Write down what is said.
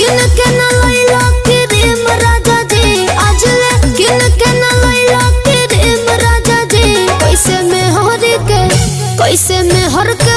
किन के न लैला क्रीम राजा जी, आज ले किन के न लैला क्रीम राजा जी। कैसे में हर के